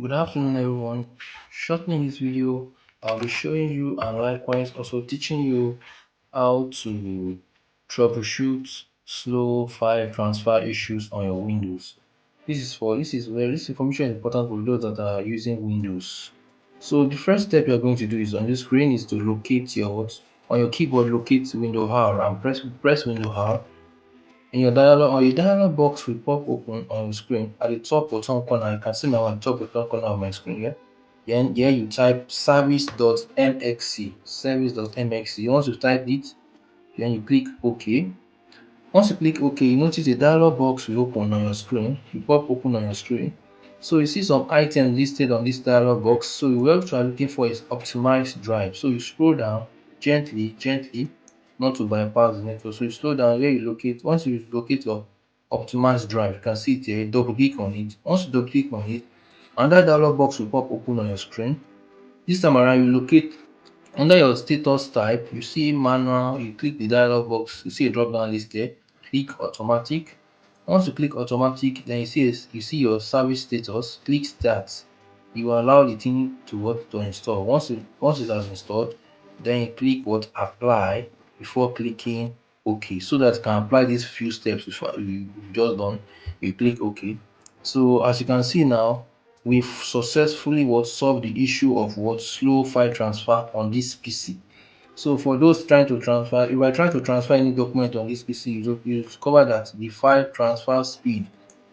Good afternoon, everyone. Shortly in this video, I'll be showing you and likewise also teaching you how to troubleshoot slow file transfer issues on your Windows. This information is important for those that are using Windows. So the first step you are going to do is on the screen is to locate on your keyboard, locate window R and press window R. In your dialog or your dialog box will pop open on your screen. At the top bottom corner, you can see now at the top bottom corner of my screen here. Then here you type service.mxc. Service.mxc. Once you type it, then you click OK. Once you click OK, you notice a dialog box will open on your screen. Will pop open on your screen. So you see some items listed on this dialog box. So what you are looking for is optimized drive. So you scroll down gently, not to bypass the network. So you slow down where you locate. Once you locate your optimized drive, you can see it here. Double click on it. Once you double click on it, another dialog box will pop open on your screen. This time around, you locate under your status type, you see manual, you click the dialog box, you see a drop down list there, click automatic. Once you click automatic, then you see your service status, click start. You will allow the thing to install. Once it has installed, then you click what apply before clicking OK, so that you can apply these few steps before you just done. You click OK. So as you can see now, we've successfully solved the issue of slow file transfer on this PC. So for those trying to transfer, if you are trying to transfer any document on this PC, you discover that the file transfer speed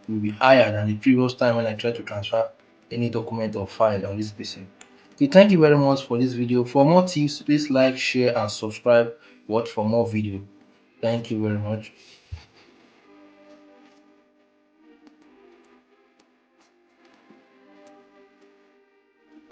will be higher than the previous time when I tried to transfer any document or file on this PC. Okay, thank you very much for this video. For more tips, please like, share, and subscribe. Watch for more video. Thank you very much.